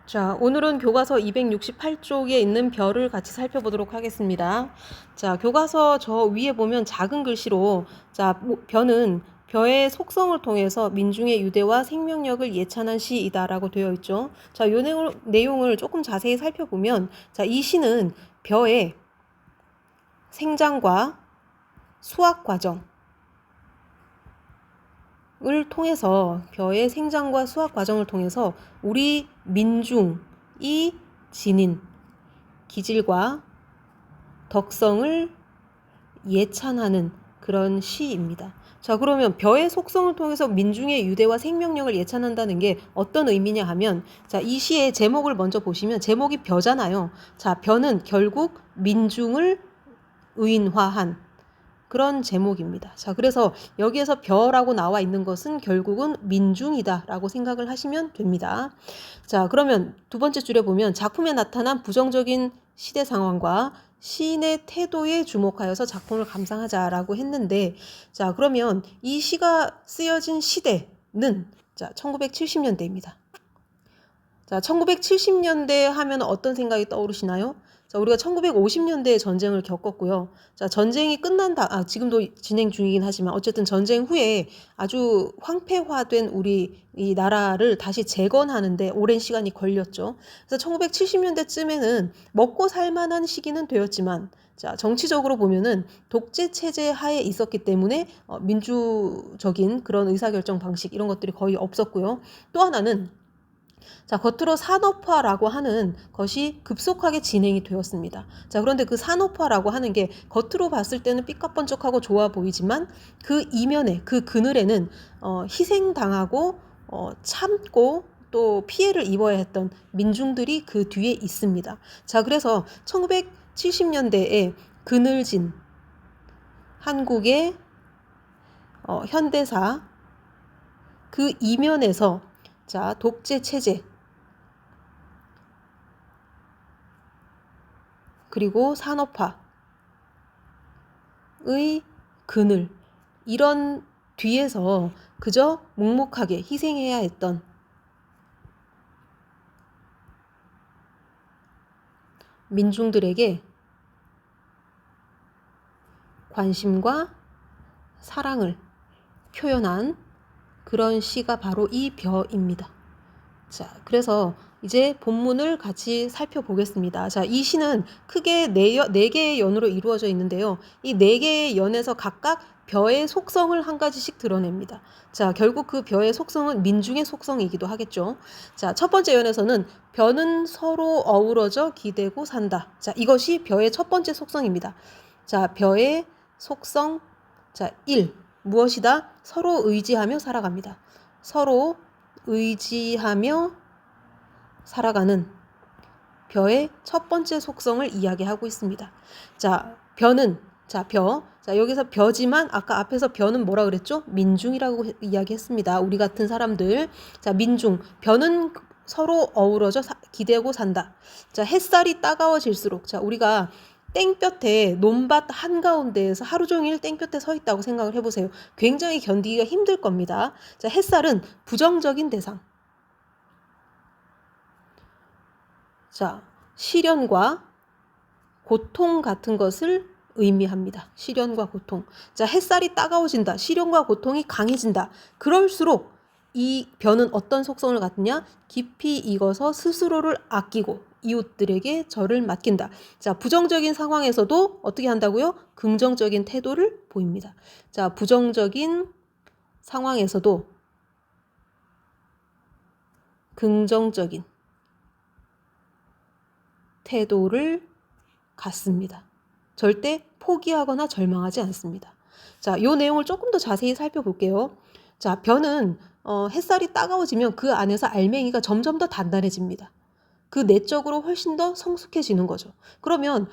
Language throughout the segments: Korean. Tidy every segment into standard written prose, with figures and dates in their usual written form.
자, 오늘은 교과서 268쪽에 있는 별을 같이 살펴보도록 하겠습니다. 자, 교과서 저 위에 보면 작은 글씨로 별은 별의 속성을 통해서 민중의 유대와 생명력을 예찬한 시이다라고 되어 있죠. 자, 이 내용을 조금 자세히 살펴보면 이 시는 별의 생장과 수확 과정 을 통해서 별의 생장과 수확 과정을 통해서 우리 민중이 지닌 기질과 덕성을 예찬하는 그런 시입니다. 자, 그러면 별의 속성을 통해서 민중의 유대와 생명력을 예찬한다는 게 어떤 의미냐 하면, 자, 이 시의 제목을 먼저 보시면 제목이 벼잖아요. 자, 벼는 결국 민중을 의인화한 그런 제목입니다. 자, 그래서 여기에서 벼라고 나와 있는 것은 결국은 민중이다라고 생각을 하시면 됩니다. 자, 그러면 두 번째 줄에 보면 작품에 나타난 부정적인 시대 상황과 시인의 태도에 주목하여서 작품을 감상하자라고 했는데, 자, 그러면 이 시가 쓰여진 시대는 1970년대입니다. 자, 1970년대 하면 어떤 생각이 떠오르시나요? 자, 우리가 1950년대에 전쟁을 겪었고요. 자, 전쟁이 지금도 진행 중이긴 하지만 어쨌든 전쟁 후에 아주 황폐화된 우리 이 나라를 다시 재건하는데 오랜 시간이 걸렸죠. 그래서 1970년대쯤에는 먹고 살 만한 시기는 되었지만, 자, 정치적으로 보면은 독재 체제 하에 있었기 때문에 민주적인 그런 의사결정 방식 이런 것들이 거의 없었고요. 또 하나는 자, 겉으로 산업화라고 하는 것이 급속하게 진행이 되었습니다. 자, 그런데 그 산업화라고 하는 게 겉으로 봤을 때는 삐까뻔쩍하고 좋아 보이지만 그 이면에, 그 그늘에는 희생당하고 참고 또 피해를 입어야 했던 민중들이 그 뒤에 있습니다. 자, 그래서 1970년대에 그늘진 한국의 현대사 그 이면에서 자, 독재 체제 그리고 산업화의 그늘 이런 뒤에서 그저 묵묵하게 희생해야 했던 민중들에게 관심과 사랑을 표현한 그런 시가 바로 이 벼입니다. 자, 그래서 이제 본문을 같이 살펴보겠습니다. 자, 이 시는 크게 네 개의 연으로 이루어져 있는데요. 이 네 개의 연에서 각각 벼의 속성을 한 가지씩 드러냅니다. 자, 결국 그 벼의 속성은 민중의 속성이기도 하겠죠. 자, 첫 번째 연에서는 벼는 서로 어우러져 기대고 산다. 자, 이것이 벼의 첫 번째 속성입니다. 자, 벼의 속성, 자, 1. 무엇이다? 서로 의지하며 살아갑니다. 서로 의지하며 살아가는 벼의 첫 번째 속성을 이야기하고 있습니다. 자, 여기서 벼지만 아까 앞에서 벼는 뭐라 그랬죠? 민중이라고 이야기했습니다. 우리 같은 사람들. 자, 민중. 벼는 서로 어우러져 기대고 산다. 자, 햇살이 따가워질수록 우리가 땡볕에 논밭 한가운데에서 하루 종일 땡볕에 서 있다고 생각을 해보세요. 굉장히 견디기가 힘들 겁니다. 자, 햇살은 부정적인 대상. 자, 시련과 고통 같은 것을 의미합니다. 시련과 고통. 자, 햇살이 따가워진다. 시련과 고통이 강해진다. 그럴수록 이 벼는 어떤 속성을 갖느냐? 깊이 익어서 스스로를 아끼고 이웃들에게 절을 맡긴다. 자, 부정적인 상황에서도 어떻게 한다고요? 긍정적인 태도를 보입니다. 자, 부정적인 상황에서도 긍정적인 태도를 갖습니다. 절대 포기하거나 절망하지 않습니다. 자, 이 내용을 조금 더 자세히 살펴볼게요. 자, 벼는 햇살이 따가워지면 그 안에서 알맹이가 점점 더 단단해집니다. 그 내적으로 훨씬 더 성숙해지는 거죠. 그러면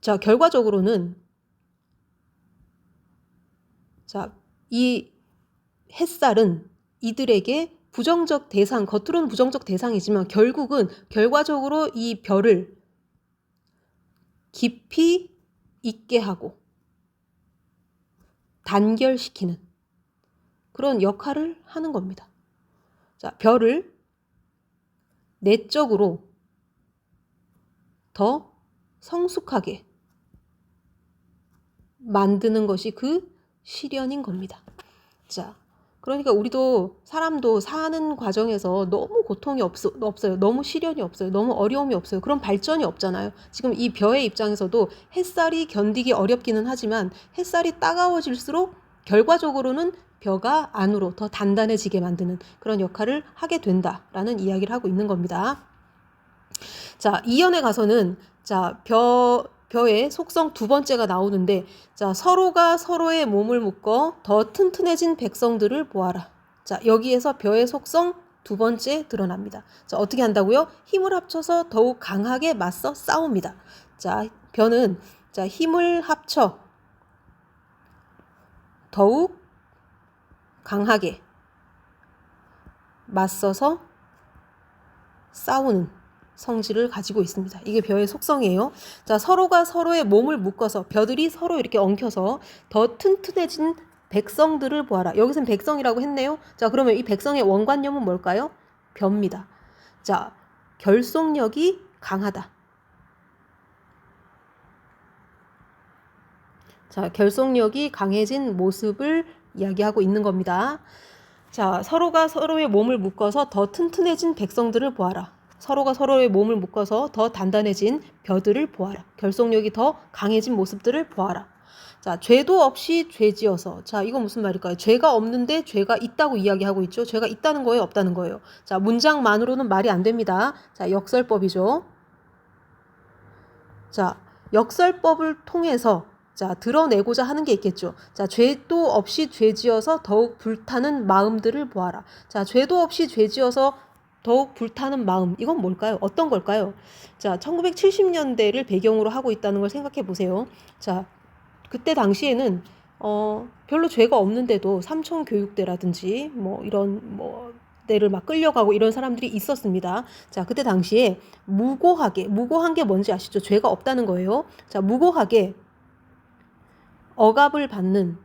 자, 결과적으로는 자, 이 햇살은 이들에게 부정적 대상, 겉으로는 부정적 대상이지만 결과적으로 이 벼를 깊이 있게 하고 단결시키는 그런 역할을 하는 겁니다. 자, 벼를 내적으로 더 성숙하게 만드는 것이 그 시련인 겁니다. 자, 그러니까 우리도 사람도 사는 과정에서 너무 고통이 없어요. 너무 시련이 없어요. 너무 어려움이 없어요. 그럼 발전이 없잖아요. 지금 이 벼의 입장에서도 햇살이 견디기 어렵기는 하지만 햇살이 따가워질수록 결과적으로는 벼가 안으로 더 단단해지게 만드는 그런 역할을 하게 된다라는 이야기를 하고 있는 겁니다. 자, 2연에 가서는 자, 벼의 속성 두 번째가 나오는데, 자, 서로가 서로의 몸을 묶어 더 튼튼해진 백성들을 보아라. 자, 여기에서 벼의 속성 두 번째 드러납니다. 자, 어떻게 한다고요? 힘을 합쳐서 더욱 강하게 맞서 싸웁니다. 자, 벼는 자, 힘을 합쳐 더욱 강하게 맞서서 싸우는 성질을 가지고 있습니다. 이게 벼의 속성이에요. 자, 서로가 서로의 몸을 묶어서 벼들이 서로 이렇게 엉켜서 더 튼튼해진 백성들을 보아라. 여기서는 백성이라고 했네요. 자, 그러면 이 백성의 원관념은 뭘까요? 벼입니다. 자, 결속력이 강하다. 자, 결속력이 강해진 모습을 이야기하고 있는 겁니다. 자, 서로가 서로의 몸을 묶어서 더 튼튼해진 백성들을 보아라. 서로가 서로의 몸을 묶어서 더 단단해진 벼들을 보아라. 결속력이 더 강해진 모습들을 보아라. 자, 죄도 없이 죄지어서. 자, 이건 무슨 말일까요? 죄가 없는데 죄가 있다고 이야기하고 있죠. 죄가 있다는 거예요, 없다는 거예요? 자, 문장만으로는 말이 안 됩니다. 자, 역설법이죠. 자, 역설법을 통해서 자, 드러내고자 하는 게 있겠죠. 자, 죄도 없이 죄지어서 더욱 불타는 마음들을 보아라. 자, 죄도 없이 죄지어서 더욱 불타는 마음, 이건 뭘까요? 어떤 걸까요? 자, 1970년대를 배경으로 하고 있다는 걸 생각해 보세요. 자, 그때 당시에는 별로 죄가 없는데도 삼청교육대라든지 뭐 이런 뭐 데를 막 끌려가고 이런 사람들이 있었습니다. 자, 그때 당시에 무고한 게 뭔지 아시죠? 죄가 없다는 거예요. 자, 무고하게 억압을 받는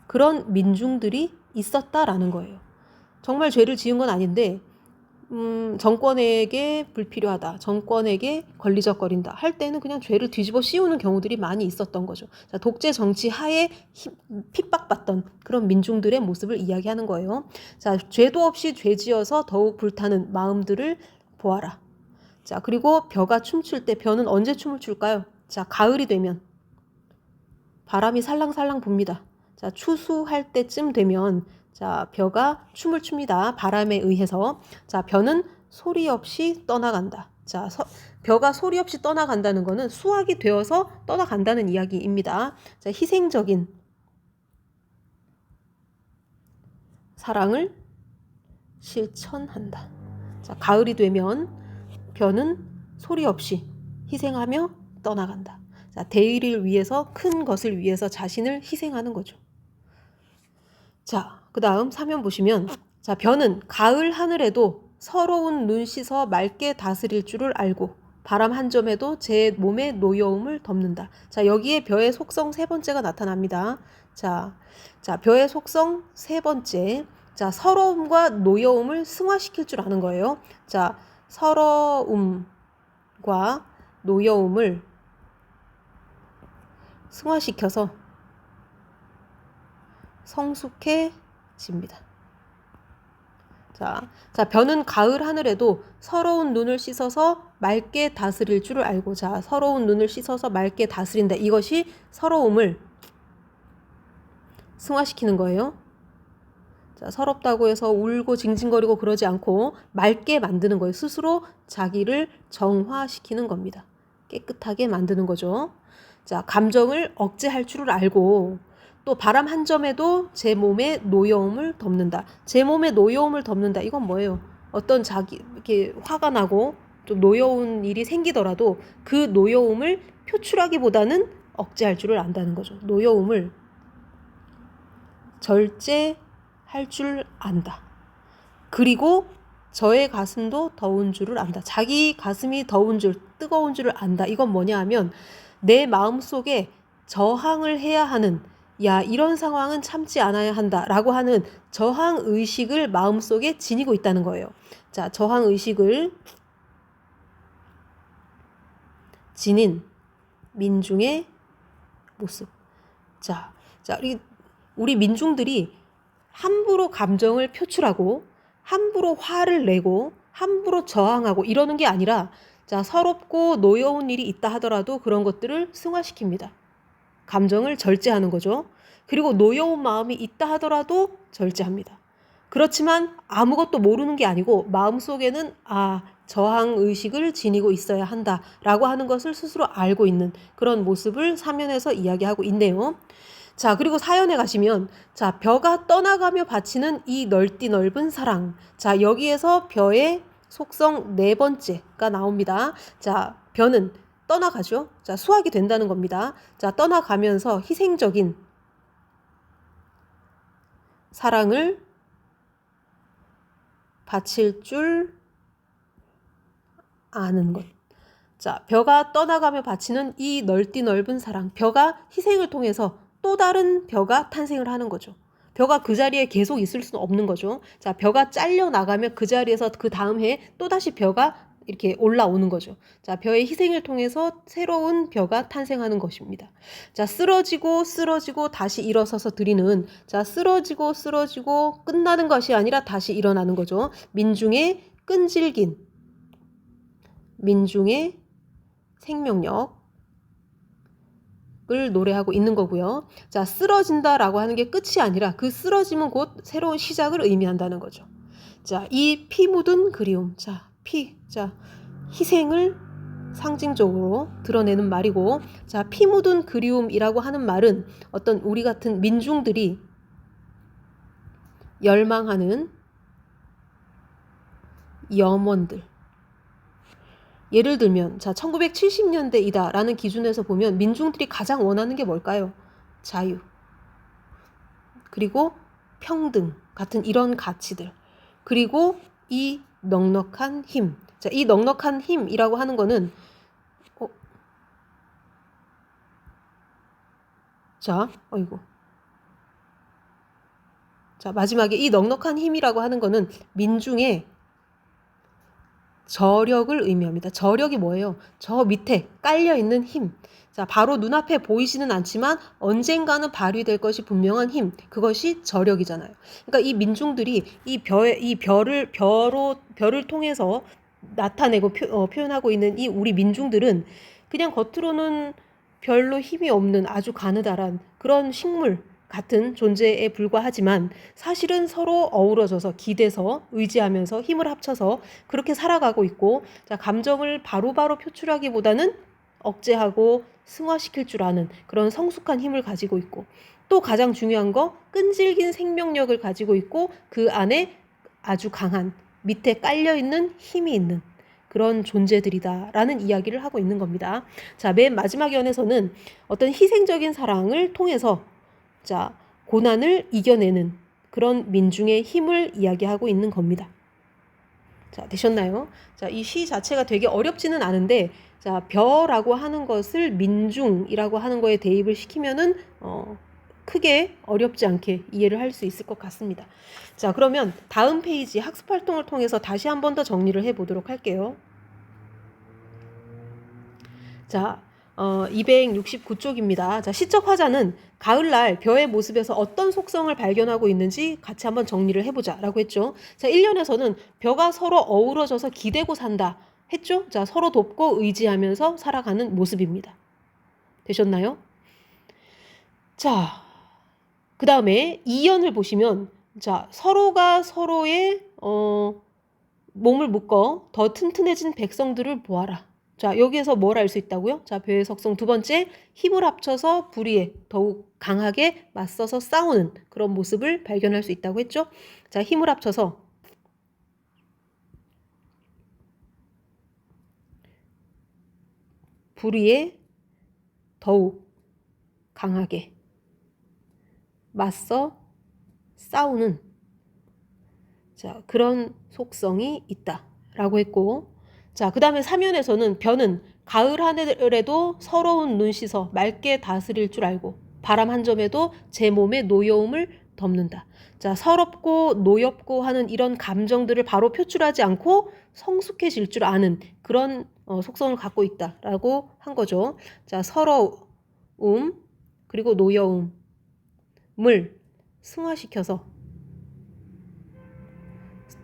그런 민중들이 있었다라는 거예요. 정말 죄를 지은 건 아닌데 정권에게 불필요하다, 정권에게 걸리적거린다 할 때는 그냥 죄를 뒤집어 씌우는 경우들이 많이 있었던 거죠. 자, 독재 정치 하에 핍박받던 그런 민중들의 모습을 이야기하는 거예요. 자, 죄도 없이 죄지어서 더욱 불타는 마음들을 보아라. 자, 그리고 벼가 춤출 때, 벼는 언제 춤을 출까요? 자, 가을이 되면 바람이 살랑살랑 붑니다. 자, 추수할 때쯤 되면 자, 벼가 춤을 춥니다. 바람에 의해서. 자, 벼는 소리 없이 떠나간다. 자, 벼가 소리 없이 떠나간다는 것은 수확이 되어서 떠나간다는 이야기입니다. 자, 희생적인 사랑을 실천한다. 자, 가을이 되면 벼는 소리 없이 희생하며 떠나간다. 자, 대의를 위해서, 큰 것을 위해서 자신을 희생하는 거죠. 자, 그 다음 3면 보시면, 자, 벼는 가을 하늘에도 서러운 눈 씻어 맑게 다스릴 줄을 알고 바람 한 점에도 제 몸의 노여움을 덮는다. 자, 여기에 벼의 속성 세 번째가 나타납니다. 자, 벼의 속성 세 번째. 자, 서러움과 노여움을 승화시킬 줄 아는 거예요. 자, 서러움과 노여움을 승화시켜서 성숙해집니다. 자, 벼는 가을 하늘에도 서러운 눈을 씻어서 맑게 다스릴 줄을 알고, 자, 서러운 눈을 씻어서 맑게 다스린다. 이것이 서러움을 승화시키는 거예요. 자, 서럽다고 해서 울고 징징거리고 그러지 않고 맑게 만드는 거예요. 스스로 자기를 정화시키는 겁니다. 깨끗하게 만드는 거죠. 자, 감정을 억제할 줄을 알고 또 바람 한 점에도 제 몸의 노여움을 덮는다. 제 몸의 노여움을 덮는다. 이건 뭐예요? 어떤 이렇게 화가 나고 좀 노여운 일이 생기더라도 그 노여움을 표출하기보다는 억제할 줄을 안다는 거죠. 노여움을 절제할 줄 안다. 그리고 저의 가슴도 더운 줄을 안다. 자기 가슴이 더운 줄, 뜨거운 줄을 안다. 이건 뭐냐 하면 내 마음속에 저항을 해야 하는 야, 이런 상황은 참지 않아야 한다라고 하는 저항 의식을 마음속에 지니고 있다는 거예요. 자, 저항 의식을 지닌 민중의 모습. 자, 우리 민중들이 함부로 감정을 표출하고 함부로 화를 내고 함부로 저항하고 이러는 게 아니라 자, 서럽고 노여운 일이 있다 하더라도 그런 것들을 승화시킵니다. 감정을 절제하는 거죠. 그리고 노여운 마음이 있다 하더라도 절제합니다. 그렇지만 아무것도 모르는 게 아니고 마음속에는 저항 의식을 지니고 있어야 한다라고 하는 것을 스스로 알고 있는 그런 모습을 사면에서 이야기하고 있네요. 자, 그리고 사연에 가시면 자, 벼가 떠나가며 바치는 이 넓디 넓은 사랑. 자, 여기에서 벼의 속성 네 번째가 나옵니다. 자, 벼는 떠나가죠. 자, 수확이 된다는 겁니다. 자, 떠나가면서 희생적인 사랑을 바칠 줄 아는 것. 자, 벼가 떠나가며 바치는 이 넓디 넓은 사랑. 벼가 희생을 통해서 또 다른 벼가 탄생을 하는 거죠. 벼가 그 자리에 계속 있을 수는 없는 거죠. 자, 벼가 잘려 나가면 그 자리에서 그 다음 해에 또다시 벼가 이렇게 올라오는 거죠. 자, 벼의 희생을 통해서 새로운 벼가 탄생하는 것입니다. 자, 쓰러지고 다시 일어서서 드리는 자, 쓰러지고 끝나는 것이 아니라 다시 일어나는 거죠. 민중의 끈질긴 민중의 생명력을 노래하고 있는 거고요. 자, 쓰러진다라고 하는 게 끝이 아니라 그 쓰러짐은 곧 새로운 시작을 의미한다는 거죠. 자, 이 피 묻은 그리움. 자, 희생을 상징적으로 드러내는 말이고, 자, 피 묻은 그리움이라고 하는 말은 어떤 우리 같은 민중들이 열망하는 염원들. 예를 들면 자, 1970년대이다 라는 기준에서 보면 민중들이 가장 원하는 게 뭘까요? 자유, 그리고 평등 같은 이런 가치들, 그리고 이 넉넉한 힘. 자, 이 넉넉한 힘이라고 하는 거는 자, 마지막에 이 넉넉한 힘이라고 하는 거는 민중의 저력을 의미합니다. 저력이 뭐예요? 저 밑에 깔려있는 힘. 자, 바로 눈앞에 보이지는 않지만 언젠가는 발휘될 것이 분명한 힘. 그것이 저력이잖아요. 그러니까 이 민중들이 이 별을 통해서 나타내고 표현하고 있는 이 우리 민중들은 그냥 겉으로는 별로 힘이 없는 아주 가느다란 그런 식물 같은 존재에 불과하지만 사실은 서로 어우러져서 기대서 의지하면서 힘을 합쳐서 그렇게 살아가고 있고, 자, 감정을 바로바로 표출하기보다는 억제하고 승화시킬 줄 아는 그런 성숙한 힘을 가지고 있고, 또 가장 중요한 거 끈질긴 생명력을 가지고 있고 그 안에 아주 강한 밑에 깔려있는 힘이 있는 그런 존재들이다라는 이야기를 하고 있는 겁니다. 자, 맨 마지막 연에서는 어떤 희생적인 사랑을 통해서 자, 고난을 이겨내는 그런 민중의 힘을 이야기하고 있는 겁니다. 자, 되셨나요? 자, 이 시 자체가 되게 어렵지는 않은데, 자, 벼라고 하는 것을 민중이라고 하는 거에 대입을 시키면은 크게 어렵지 않게 이해를 할 수 있을 것 같습니다. 자, 그러면 다음 페이지 학습 활동을 통해서 다시 한 번 더 정리를 해보도록 할게요. 자, 269쪽입니다. 자, 시적 화자는 가을날 벼의 모습에서 어떤 속성을 발견하고 있는지 같이 한번 정리를 해보자 라고 했죠. 자, 1년에서는 벼가 서로 어우러져서 기대고 산다 했죠. 자, 서로 돕고 의지하면서 살아가는 모습입니다. 되셨나요? 자, 그 다음에 2연을 보시면 자, 서로가 서로의 몸을 묶어 더 튼튼해진 백성들을 보아라. 자, 여기에서 뭘 알 수 있다고요? 자, 벼의 속성 두 번째, 힘을 합쳐서 불의에 더욱 강하게 맞서서 싸우는 그런 모습을 발견할 수 있다고 했죠. 자, 힘을 합쳐서 불의에 더욱 강하게 맞서 싸우는 자, 그런 속성이 있다라고 했고, 자, 그 다음에 3연에서는 벼는 가을 하늘에도 서러운 눈 씻어 맑게 다스릴 줄 알고 바람 한 점에도 제 몸의 노여움을 덮는다. 자, 서럽고 노엽고 하는 이런 감정들을 바로 표출하지 않고 성숙해질 줄 아는 그런 속성을 갖고 있다라고 한 거죠. 자, 서러움 그리고 노여움을 승화시켜서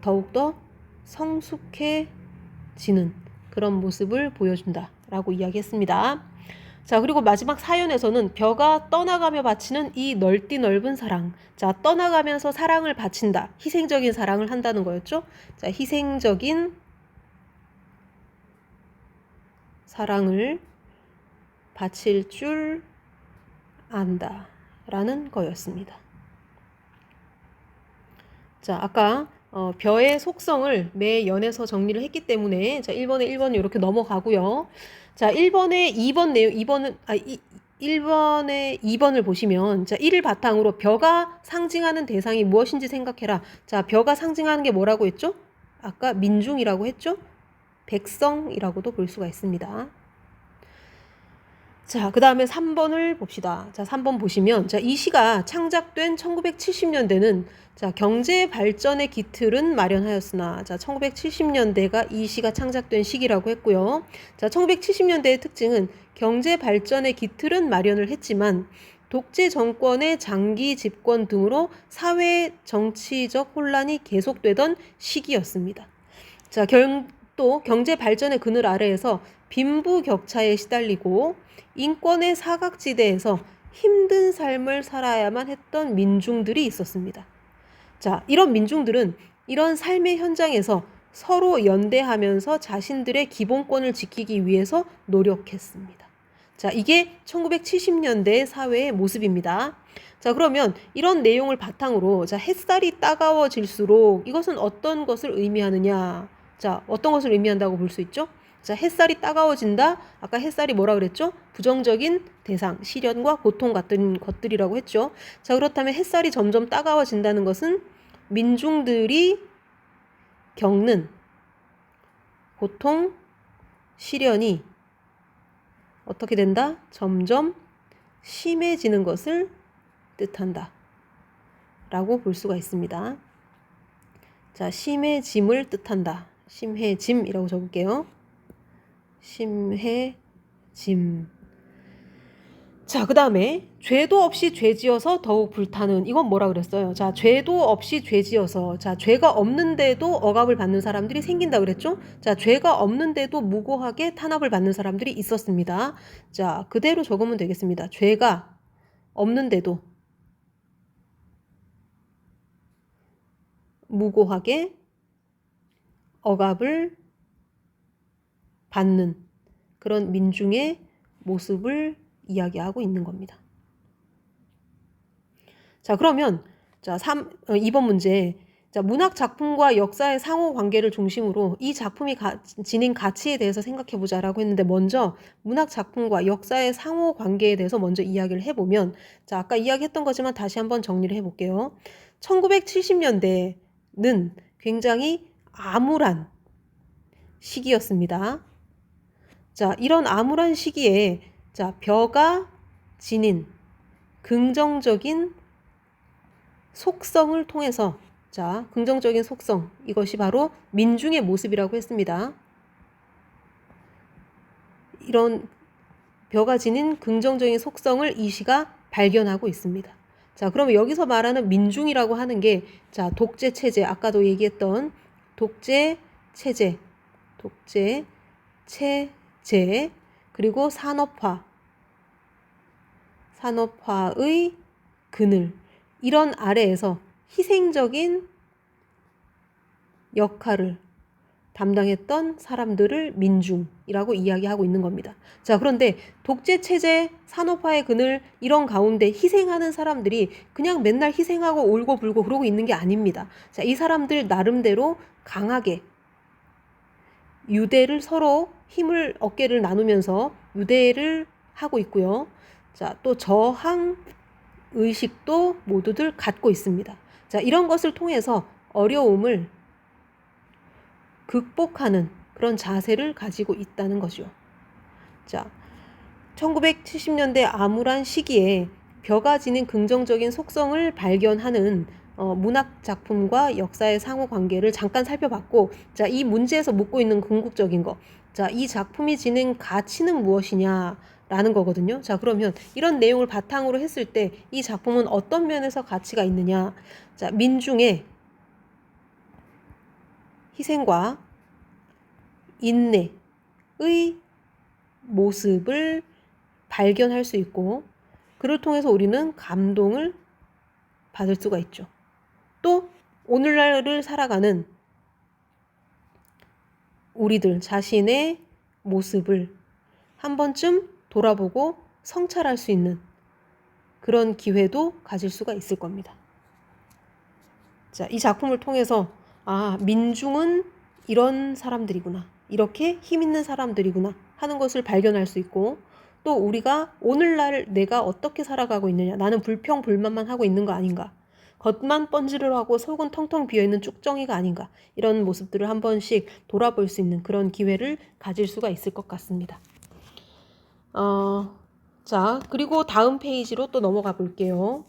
더욱더 성숙해지는 그런 모습을 보여준다라고 이야기했습니다. 자, 그리고 마지막 사연에서는 벼가 떠나가며 바치는 이 넓디 넓은 사랑. 자, 떠나가면서 사랑을 바친다. 희생적인 사랑을 한다는 거였죠. 자, 희생적인 사랑을 바칠 줄 안다 라는 거였습니다. 자, 아까 벼의 속성을 매 연에서 정리를 했기 때문에 자, 1번에 1번 이렇게 넘어가고요. 자, 1번에 2번 내용 1번에 2번을 보시면 자, 1을 바탕으로 벼가 상징하는 대상이 무엇인지 생각해라. 자, 벼가 상징하는 게 뭐라고 했죠? 아까 민중이라고 했죠? 백성이라고도 볼 수가 있습니다. 자, 그 다음에 3번을 봅시다. 자, 3번 보시면 자, 이 시가 창작된 1970년대는 자, 경제 발전의 기틀은 마련하였으나 자, 1970년대가 이 시가 창작된 시기라고 했고요. 자, 1970년대의 특징은 경제 발전의 기틀은 마련을 했지만 독재 정권의 장기 집권 등으로 사회 정치적 혼란이 계속되던 시기였습니다. 자, 또 경제 발전의 그늘 아래에서 빈부격차에 시달리고 인권의 사각지대에서 힘든 삶을 살아야만 했던 민중들이 있었습니다. 자, 이런 민중들은 이런 삶의 현장에서 서로 연대하면서 자신들의 기본권을 지키기 위해서 노력했습니다. 자, 이게 1970년대 사회의 모습입니다. 자, 그러면 이런 내용을 바탕으로 자, 햇살이 따가워질수록 이것은 어떤 것을 의미하느냐? 자, 어떤 것을 의미한다고 볼 수 있죠? 자, 햇살이 따가워진다. 아까 햇살이 뭐라 그랬죠? 부정적인 대상, 시련과 고통 같은 것들이라고 했죠. 자, 그렇다면 햇살이 점점 따가워진다는 것은 민중들이 겪는 고통, 시련이 어떻게 된다? 점점 심해지는 것을 뜻한다 라고 볼 수가 있습니다. 자, 심해짐을 뜻한다. 심해짐이라고 적을게요. 심해짐. 자, 그 다음에 죄도 없이 죄지어서 더욱 불타는 이건 뭐라 그랬어요? 자, 죄도 없이 죄지어서 자, 죄가 없는데도 억압을 받는 사람들이 생긴다 그랬죠? 자, 죄가 없는데도 무고하게 탄압을 받는 사람들이 있었습니다. 자, 그대로 적으면 되겠습니다. 죄가 없는데도 무고하게 억압을 받는 그런 민중의 모습을 이야기하고 있는 겁니다. 자, 그러면 자, 2번 문제. 자, 문학 작품과 역사의 상호 관계를 중심으로 이 작품이 지닌 가치에 대해서 생각해 보자라고 했는데 먼저 문학 작품과 역사의 상호 관계에 대해서 먼저 이야기를 해보면 자, 아까 이야기했던 거지만 다시 한번 정리를 해볼게요. 1970년대는 굉장히 암울한 시기였습니다. 자, 이런 암울한 시기에 자, 벼가 지닌 긍정적인 속성을 통해서 자, 긍정적인 속성 이것이 바로 민중의 모습이라고 했습니다. 이런 벼가 지닌 긍정적인 속성을 이 시가 발견하고 있습니다. 자, 그러면 여기서 말하는 민중이라고 하는 게 자, 독재 체제 아까도 얘기했던 독재 체제 그리고 산업화의 그늘 이런 아래에서 희생적인 역할을 담당했던 사람들을 민중이라고 이야기하고 있는 겁니다. 자, 그런데 독재체제, 산업화의 그늘 이런 가운데 희생하는 사람들이 그냥 맨날 희생하고 울고 불고 그러고 있는 게 아닙니다. 자, 이 사람들 나름대로 강하게 유대를 서로 힘을 어깨를 나누면서 유대를 하고 있고요. 자, 또 저항 의식도 모두들 갖고 있습니다. 자, 이런 것을 통해서 어려움을 극복하는 그런 자세를 가지고 있다는 거죠. 자, 1970년대 암울한 시기에 벼가 지닌 긍정적인 속성을 발견하는 문학 작품과 역사의 상호 관계를 잠깐 살펴봤고, 자, 이 문제에서 묻고 있는 궁극적인 거. 자, 이 작품이 지닌 가치는 무엇이냐라는 거거든요. 자, 그러면 이런 내용을 바탕으로 했을 때 이 작품은 어떤 면에서 가치가 있느냐? 자, 민중의 희생과 인내의 모습을 발견할 수 있고, 그를 통해서 우리는 감동을 받을 수가 있죠. 또 오늘날을 살아가는 우리들 자신의 모습을 한 번쯤 돌아보고 성찰할 수 있는 그런 기회도 가질 수가 있을 겁니다. 자, 이 작품을 통해서 민중은 이런 사람들이구나, 이렇게 힘 있는 사람들이구나 하는 것을 발견할 수 있고, 또 우리가 오늘날 내가 어떻게 살아가고 있느냐, 나는 불평불만만 하고 있는 거 아닌가, 겉만 번지르르 하고 속은 텅텅 비어있는 쭉정이가 아닌가, 이런 모습들을 한 번씩 돌아볼 수 있는 그런 기회를 가질 수가 있을 것 같습니다. 자, 그리고 다음 페이지로 또 넘어가 볼게요.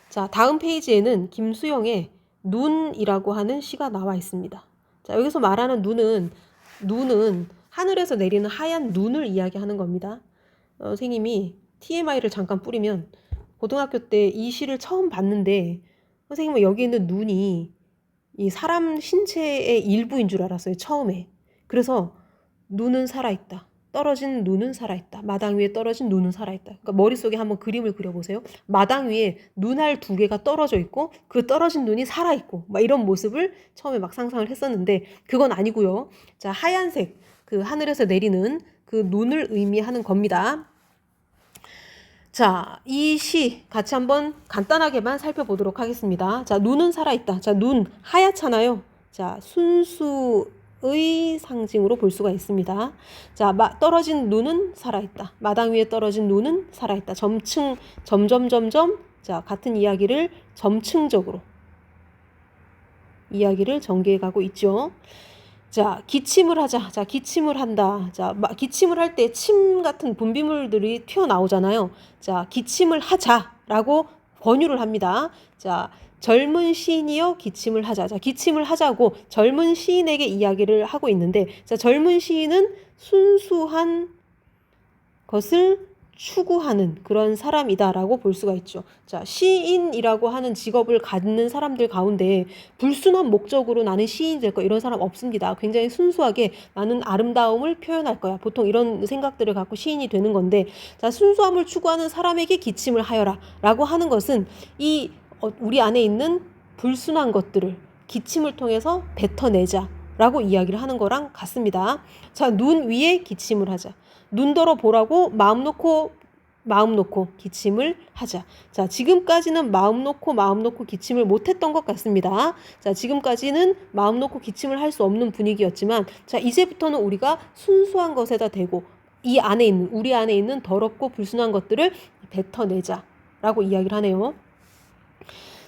자, 다음 페이지에는 김수영의 눈이라고 하는 시가 나와 있습니다. 자, 여기서 말하는 눈은 하늘에서 내리는 하얀 눈을 이야기하는 겁니다. 선생님이 TMI를 잠깐 뿌리면, 고등학교 때 이 시를 처음 봤는데 선생님은 여기 있는 눈이 이 사람 신체의 일부인 줄 알았어요, 처음에. 그래서 눈은 살아있다, 떨어진 눈은 살아있다, 마당 위에 떨어진 눈은 살아있다. 그러니까 머릿속에 한번 그림을 그려보세요. 마당 위에 눈알 2개가 떨어져 있고 그 떨어진 눈이 살아있고 막 이런 모습을 처음에 막 상상을 했었는데, 그건 아니고요. 자, 하얀색 그 하늘에서 내리는 그 눈을 의미하는 겁니다. 자, 이 시 같이 한번 간단하게만 살펴보도록 하겠습니다. 자, 눈은 살아있다. 자, 눈 하얗잖아요. 자, 순수의 상징으로 볼 수가 있습니다. 자, 떨어진 눈은 살아있다. 마당 위에 떨어진 눈은 살아있다. 점점 자, 같은 이야기를 점층적으로 이야기를 전개해 가고 있죠. 자, 기침을 하자. 자, 기침을 한다. 자, 기침을 할 때 침 같은 분비물들이 튀어나오잖아요. 자, 기침을 하자라고 권유를 합니다. 자, 젊은 시인이여 기침을 하자. 자, 기침을 하자고 젊은 시인에게 이야기를 하고 있는데, 자, 젊은 시인은 순수한 것을 추구하는 그런 사람이다라고 볼 수가 있죠. 자, 시인이라고 하는 직업을 갖는 사람들 가운데 불순한 목적으로 나는 시인이 될 거야, 이런 사람 없습니다. 굉장히 순수하게 나는 아름다움을 표현할 거야, 보통 이런 생각들을 갖고 시인이 되는 건데, 자, 순수함을 추구하는 사람에게 기침을 하여라 라고 하는 것은 우리 안에 있는 불순한 것들을 기침을 통해서 뱉어내자 라고 이야기를 하는 거랑 같습니다. 자, 눈 위에 기침을 하자. 눈더러 보라고 마음 놓고 기침을 하자. 자, 지금까지는 마음 놓고 기침을 못했던 것 같습니다. 자, 지금까지는 마음 놓고 기침을 할 수 없는 분위기였지만, 자, 이제부터는 우리가 순수한 것에다 대고 우리 안에 있는 더럽고 불순한 것들을 뱉어내자 라고 이야기를 하네요.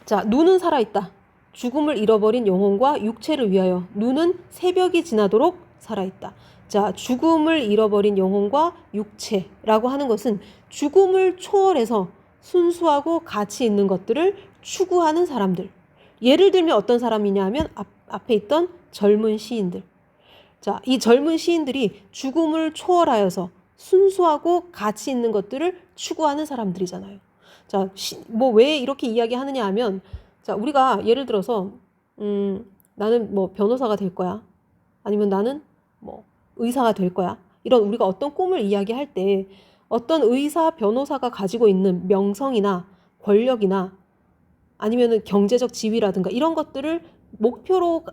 자, 눈은 살아있다. 죽음을 잃어버린 영혼과 육체를 위하여 눈은 새벽이 지나도록 살아있다. 자, 죽음을 잃어버린 영혼과 육체라고 하는 것은 죽음을 초월해서 순수하고 가치 있는 것들을 추구하는 사람들. 예를 들면 어떤 사람이냐 하면 앞에 있던 젊은 시인들. 자, 이 젊은 시인들이 죽음을 초월하여서 순수하고 가치 있는 것들을 추구하는 사람들이잖아요. 자, 왜 이렇게 이야기하느냐 하면, 자, 우리가 예를 들어서 나는 뭐 변호사가 될 거야, 아니면 나는 뭐 의사가 될 거야, 이런 우리가 어떤 꿈을 이야기할 때 어떤 의사, 변호사가 가지고 있는 명성이나 권력이나 아니면은 경제적 지위라든가 이런 것들을 목표로,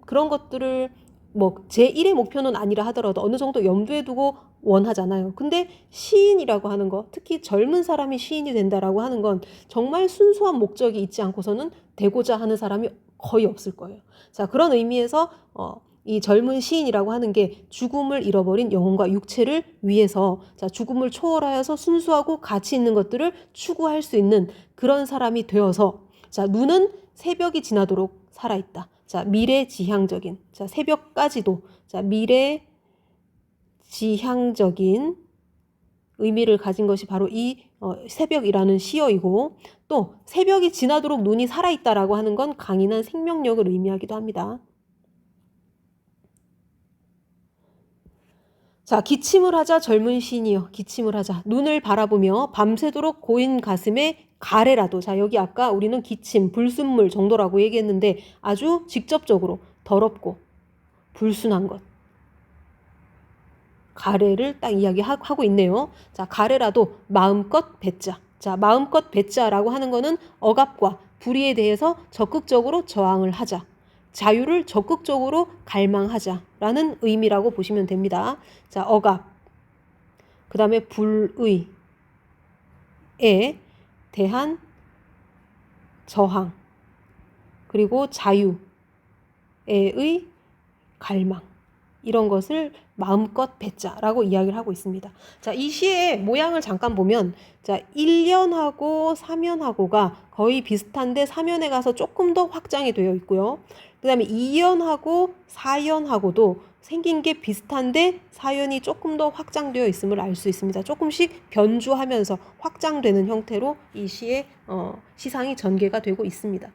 그런 것들을 뭐 제1의 목표는 아니라 하더라도 어느 정도 염두에 두고 원하잖아요. 근데 시인이라고 하는 거, 특히 젊은 사람이 시인이 된다라고 하는 건 정말 순수한 목적이 있지 않고서는 되고자 하는 사람이 거의 없을 거예요. 자, 그런 의미에서 이 젊은 시인이라고 하는 게 죽음을 잃어버린 영혼과 육체를 위해서, 자, 죽음을 초월하여서 순수하고 가치 있는 것들을 추구할 수 있는 그런 사람이 되어서, 자, 눈은 새벽이 지나도록 살아있다. 자, 미래지향적인, 자, 새벽까지도, 자, 미래지향적인 의미를 가진 것이 바로 이 새벽이라는 시어이고, 또 새벽이 지나도록 눈이 살아있다라고 하는 건 강인한 생명력을 의미하기도 합니다. 자, 기침을 하자 젊은 시인이여 기침을 하자. 눈을 바라보며 밤새도록 고인 가슴에 가래라도. 자, 여기 아까 우리는 기침, 불순물 정도라고 얘기했는데 아주 직접적으로 더럽고 불순한 것. 가래를 딱 이야기하고 있네요. 자, 가래라도 마음껏 뱉자. 자, 마음껏 뱉자라고 하는 거는 억압과 불의에 대해서 적극적으로 저항을 하자. 자유를 적극적으로 갈망하자라는 의미라고 보시면 됩니다. 자, 억압, 그 다음에 불의에 대한 저항, 그리고 자유에의 갈망, 이런 것을 마음껏 뱉자라고 이야기를 하고 있습니다. 자, 이 시의 모양을 잠깐 보면, 자, 1년하고 4년하고가 거의 비슷한데 4년에 가서 조금 더 확장이 되어 있고요. 그 다음에 2년하고 4년하고도 생긴 게 비슷한데 4년이 조금 더 확장되어 있음을 알 수 있습니다. 조금씩 변주하면서 확장되는 형태로 이 시의 시상이 전개가 되고 있습니다.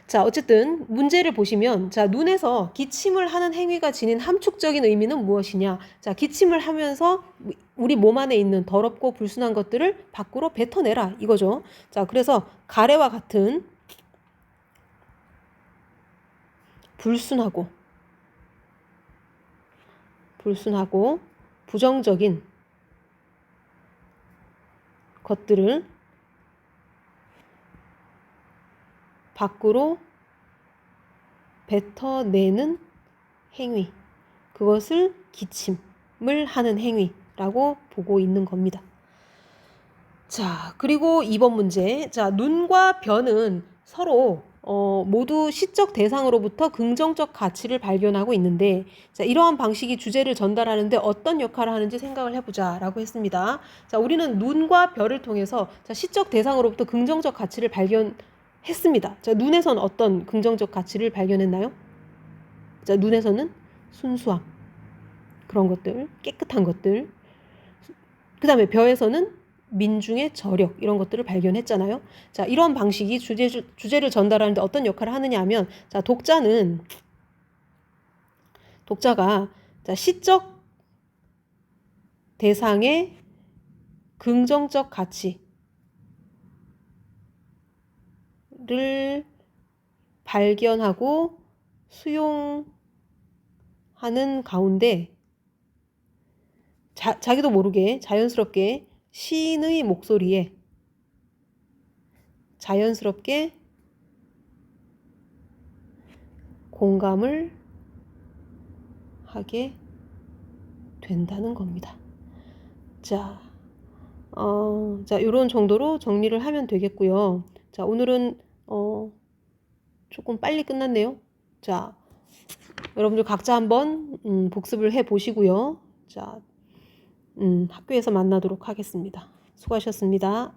자, 어쨌든 문제를 보시면, 자, 눈에서 기침을 하는 행위가 지닌 함축적인 의미는 무엇이냐? 자, 기침을 하면서 우리 몸 안에 있는 더럽고 불순한 것들을 밖으로 뱉어내라 이거죠. 자, 그래서 가래와 같은 불순하고 부정적인 것들을 밖으로 뱉어내는 행위, 그것을 기침을 하는 행위라고 보고 있는 겁니다. 자, 그리고 2번 문제. 자, 눈과 벼는 서로 모두 시적 대상으로부터 긍정적 가치를 발견하고 있는데, 자, 이러한 방식이 주제를 전달하는데 어떤 역할을 하는지 생각을 해보자 라고 했습니다. 자, 우리는 눈과 벼를 통해서 자, 시적 대상으로부터 긍정적 가치를 발견했습니다. 자, 눈에서는 어떤 긍정적 가치를 발견했나요? 자, 눈에서는 순수함, 그런 것들, 깨끗한 것들. 그 다음에 벼에서는 민중의 저력, 이런 것들을 발견했잖아요. 자, 이런 방식이 주제를 전달하는데 어떤 역할을 하느냐 하면, 자, 독자가 자, 시적 대상의 긍정적 가치를 발견하고 수용하는 가운데 자기도 모르게 자연스럽게 시인의 목소리에 자연스럽게 공감을 하게 된다는 겁니다. 자, 이런 정도로 정리를 하면 되겠고요. 자, 오늘은 조금 빨리 끝났네요. 자, 여러분들 각자 한번 복습을 해 보시고요. 자, 학교에서 만나도록 하겠습니다. 수고하셨습니다.